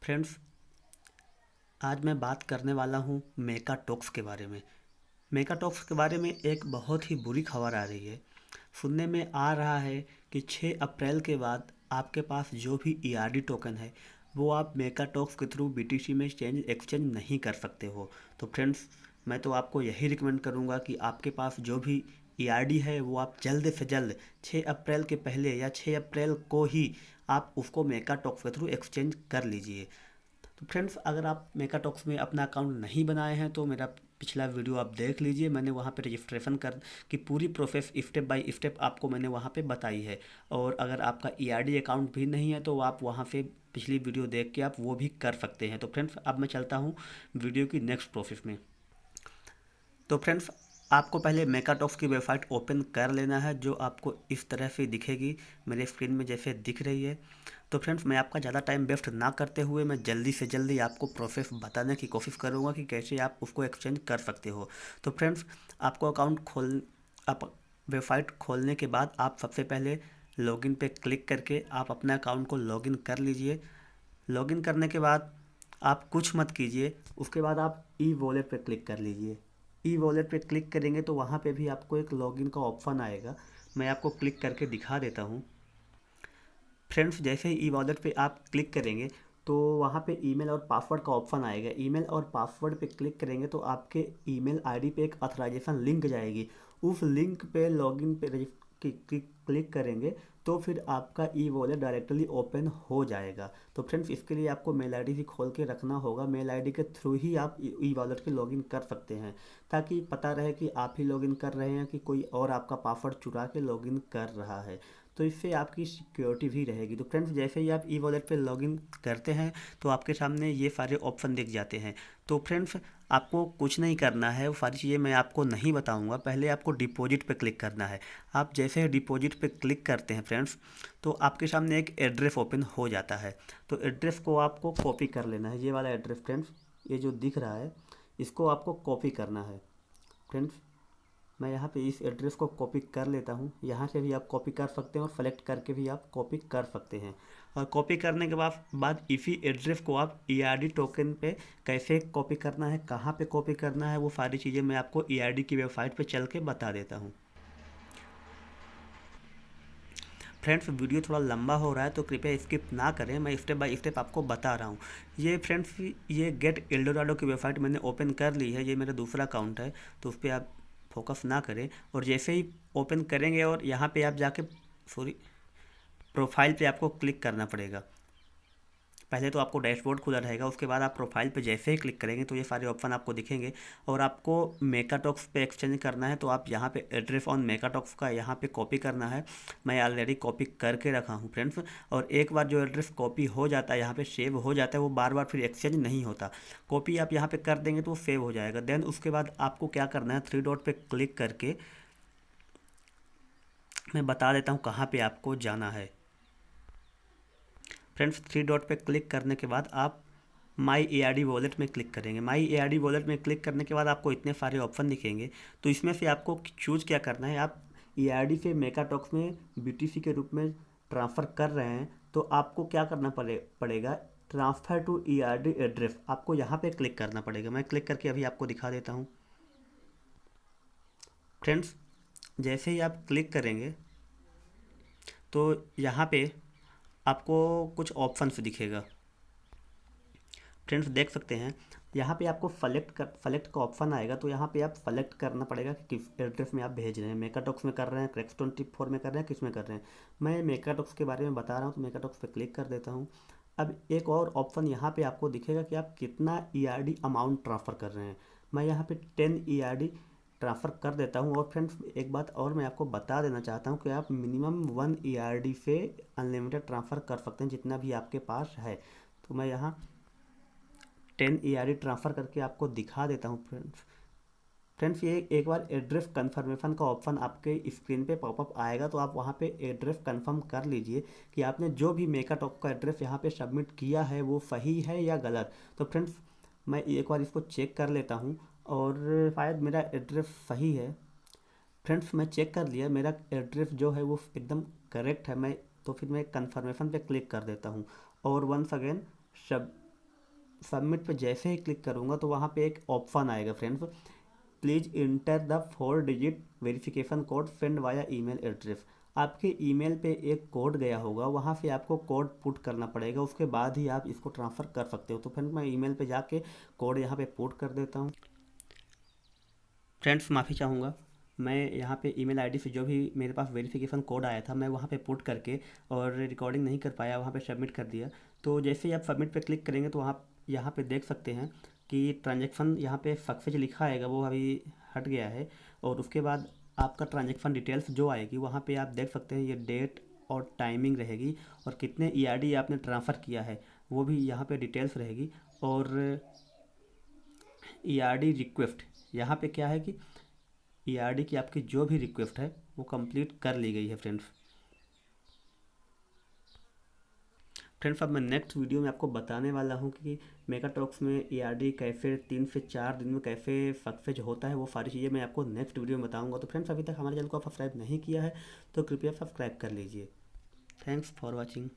Friends, आज मैं बात करने वाला हूँ मेकाटॉक्स के बारे में। मेकाटॉक्स के बारे में एक बहुत ही बुरी खबर आ रही है। सुनने में आ रहा है कि 6 अप्रैल के बाद आपके पास जो भी ईआरडी टोकन है वो आप मेकाटॉक्स के थ्रू बीटीसी में एक्सचेंज नहीं कर सकते हो। तो फ्रेंड्स, मैं तो आपको यही रिकमेंड करूँगा कि आपके पास जो भी ईआरडी है वो आप जल्द से जल्द 6 अप्रैल के पहले या 6 अप्रैल को ही आप उसको मेकाटॉक्स के थ्रू एक्सचेंज कर लीजिए। तो फ्रेंड्स, अगर आप मेकाटॉक्स में अपना अकाउंट नहीं बनाए हैं तो मेरा पिछला वीडियो आप देख लीजिए। मैंने वहाँ पे रजिस्ट्रेशन कर की पूरी प्रोसेस स्टेप बाय स्टेप आपको मैंने वहाँ पे बताई है। और अगर आपका ईआरडी अकाउंट भी नहीं है तो आप वहाँ से पिछली वीडियो देख के आप वो भी कर सकते हैं। तो फ्रेंड्स, अब मैं चलता हूँ वीडियो की नेक्स्ट प्रोसेस में। तो फ्रेंड्स, आपको पहले मेकाटॉक्स की वेबसाइट ओपन कर लेना है, जो आपको इस तरह से दिखेगी, मेरे स्क्रीन में जैसे दिख रही है। तो फ्रेंड्स, मैं आपका ज़्यादा टाइम वेस्ट ना करते हुए मैं जल्दी से जल्दी आपको प्रोसेस बताने की कोशिश करूँगा कि कैसे आप उसको एक्सचेंज कर सकते हो। तो फ्रेंड्स, आपको आप वेबसाइट खोलने के बाद आप सबसे पहले लॉगिन पे क्लिक करके आप अपने अकाउंट को लॉगिन कर लीजिए। लॉगिन करने के बाद आप कुछ मत कीजिए, उसके बाद आप ई वॉलेट पे क्लिक कर लीजिए। ई वॉलेट पे क्लिक करेंगे तो वहाँ पे भी आपको एक लॉगिन का ऑप्शन आएगा। मैं आपको क्लिक करके दिखा देता हूँ। फ्रेंड्स, जैसे ही ई वॉलेट पे आप क्लिक करेंगे तो वहाँ पे ईमेल और पासवर्ड का ऑप्शन आएगा। ईमेल और पासवर्ड पे क्लिक करेंगे तो आपके ईमेल आईडी पे एक ऑथराइजेशन लिंक जाएगी। उस लिंक पे लॉगिन पे क्लिक करेंगे तो फिर आपका ई वॉलेट डायरेक्टली ओपन हो जाएगा। तो फ्रेंड्स, इसके लिए आपको मेल आईडी भी खोल के रखना होगा। मेल आईडी के थ्रू ही आप ई वॉलेट के लॉगिन कर सकते हैं, ताकि पता रहे कि आप ही लॉगिन कर रहे हैं कि कोई और आपका पासवर्ड चुरा के लॉगिन कर रहा है। तो इससे आपकी सिक्योरिटी भी रहेगी। तो फ्रेंड्स, जैसे ही आप ई वॉलेट पे लॉगिन करते हैं तो आपके सामने ये सारे ऑप्शन दिख जाते हैं। तो फ्रेंड्स, आपको कुछ नहीं करना है, वो सारी चीज़ें मैं आपको नहीं बताऊंगा। पहले आपको डिपॉजिट पे क्लिक करना है। आप जैसे ही डिपॉजिट पे क्लिक करते हैं फ्रेंड्स, तो आपके सामने एक एड्रेस ओपन हो जाता है। तो एड्रेस को आपको कॉपी कर लेना है। ये वाला एड्रेस फ्रेंड्स, ये जो दिख रहा है, इसको आपको कॉपी करना है। फ्रेंड्स, मैं यहाँ पे इस एड्रेस को कॉपी कर लेता हूँ। यहाँ से भी आप कॉपी कर सकते हैं और सेलेक्ट करके भी आप कॉपी कर सकते हैं। और कॉपी करने के बाद इसी एड्रेस को आप ईआरडी टोकन पे कैसे कॉपी करना है, कहाँ पे कॉपी करना है, वो सारी चीज़ें मैं आपको ईआरडी की वेबसाइट पे चल के बता देता हूँ। फ्रेंड्स, वीडियो थोड़ा लंबा हो रहा है तो कृपया स्किप ना करें, मैं स्टेप बाय स्टेप आपको बता रहा हूँ। ये फ्रेंड्स, ये गेट एल्डोराडो की वेबसाइट मैंने ओपन कर ली है। ये मेरा दूसरा अकाउंट है, तो उस पर आप फोकस ना करें। और जैसे ही ओपन करेंगे और यहाँ पे आप जाके सॉरी प्रोफाइल पे आपको क्लिक करना पड़ेगा। पहले तो आपको डैशबोर्ड खुला रहेगा, उसके बाद आप प्रोफाइल पे जैसे ही क्लिक करेंगे तो ये सारे ऑप्शन आपको दिखेंगे। और आपको मेकाटॉक्स पे एक्सचेंज करना है तो आप यहाँ पे एड्रेस ऑन मेकाटॉक्स का यहाँ पे कॉपी करना है। मैं ऑलरेडी कॉपी करके रखा हूँ फ्रेंड्स। और एक बार जो एड्रेस कॉपी हो जाता है, यहाँ पे सेव हो जाता है, वो बार बार फिर एक्सचेंज नहीं होता। कॉपी आप यहाँ पे कर देंगे तो वो सेव हो जाएगा। देन उसके बाद आपको क्या करना है, थ्री डॉट पे क्लिक करके मैं बता देता हूँ कहाँ पे आपको जाना है। फ्रेंड्स, थ्री डॉट पे क्लिक करने के बाद आप माई एआरडी वॉलेट में क्लिक करेंगे। माई एआरडी वॉलेट में क्लिक करने के बाद आपको इतने सारे ऑप्शन दिखेंगे। तो इसमें से आपको चूज़ क्या करना है। आप एआरडी से मेकाटॉक्स में बीटीसी के रूप में ट्रांसफ़र कर रहे हैं तो आपको क्या करना पड़ेगा, ट्रांसफ़र टू ईआरडी एड्रेस, आपको यहाँ पे क्लिक करना पड़ेगा। मैं क्लिक करके अभी आपको दिखा देता हूँ। फ्रेंड्स, जैसे ही आप क्लिक करेंगे तो यहाँ पे आपको कुछ ऑप्शंस दिखेगा। फ्रेंड्स, देख सकते हैं यहाँ पे आपको सेलेक्ट का ऑप्शन आएगा। तो यहाँ पे आप सेलेक्ट करना पड़ेगा कि किस एड्रेस में आप भेज रहे हैं, मेकाटॉक्स में कर रहे हैं, क्रेक्स 24 में कर रहे हैं, किस में कर रहे हैं। मैं मेकाटॉक्स के बारे में बता रहा हूँ तो मेकाटॉक्स पे क्लिक कर देता हूँ। अब एक और ऑप्शन यहाँ पे आपको दिखेगा कि आप कितना ईआरडी अमाउंट ट्रांसफ़र कर रहे हैं। मैं यहाँ पे 10 ईआरडी ट्रांसफ़र कर देता हूँ। और फ्रेंड्स, एक बात और मैं आपको बता देना चाहता हूँ कि आप मिनिमम 1 ईआरडी से अनलिमिटेड ट्रांसफ़र कर सकते हैं, जितना भी आपके पास है। तो मैं यहाँ 10 ईआरडी ट्रांसफ़र करके आपको दिखा देता हूँ फ्रेंड्स। फ्रेंड्स, ये एक बार एड्रेस कन्फर्मेशन का ऑप्शन आपके स्क्रीन पे पॉपअप आएगा, तो आप वहाँ पे एड्रेस कंफर्म कर लीजिए कि आपने जो भी मेकाटॉक का एड्रेस यहाँ पे सबमिट किया है वो सही है या गलत। तो फ्रेंड्स, मैं एक बार इसको चेक कर लेता हूँ और शायद मेरा एड्रेस सही है। फ्रेंड्स, मैं चेक कर लिया, मेरा एड्रेस जो है वो एकदम करेक्ट है। मैं तो फिर मैं कन्फर्मेशन पे क्लिक कर देता हूँ और वंस अगेन सब सबमिट पे जैसे ही क्लिक करूँगा तो वहाँ पे एक ऑप्शन आएगा friends, please enter the 4 digit verification code send via email address. आपके ईमेल पे एक कोड गया होगा, वहाँ से आपको कोड पुट करना पड़ेगा, उसके बाद ही आप इसको ट्रांसफ़र कर सकते हो। तो फ्रेंड्स मैं ईमेल पे जाके कोड यहाँ पे पुट कर देता हूँ। फ्रेंड्स माफ़ी चाहूँगा, मैं यहाँ पे ईमेल आईडी से जो भी मेरे पास वेरिफिकेशन कोड आया था मैं वहाँ पे पुट करके और रिकॉर्डिंग नहीं कर पाया, वहाँ पे सबमिट कर दिया। तो जैसे ही आप सबमिट पे क्लिक करेंगे तो वहाँ यहाँ पे देख सकते हैं कि ट्रांजैक्शन यहाँ पे सक्सेस लिखा आएगा, वो अभी हट गया है। और उसके बाद आपका ट्रांजैक्शन डिटेल्स जो आएगी वहाँ पे आप देख सकते हैं, ये डेट और टाइमिंग रहेगी और कितने ईआरडी आपने ट्रांसफ़र किया है वो भी यहाँ पे डिटेल्स रहेगी। और ईआरडी रिक्वेस्ट, यहाँ पे क्या है कि ईआरडी की आपकी जो भी रिक्वेस्ट है वो कंप्लीट कर ली गई है फ्रेंड्स। फ्रेंड्स अब मैं नेक्स्ट वीडियो में आपको बताने वाला हूँ कि मेगाटॉक्स में ईआरडी कैसे 3 से 4 दिन में कैसे सक्सेस होता है, वो सारी चीज़ें मैं आपको नेक्स्ट वीडियो में बताऊँगा। तो फ्रेंड्स अभी तक हमारे चैनल को आप सब्सक्राइब नहीं किया है तो कृपया सब्सक्राइब कर लीजिए। Thanks for watching.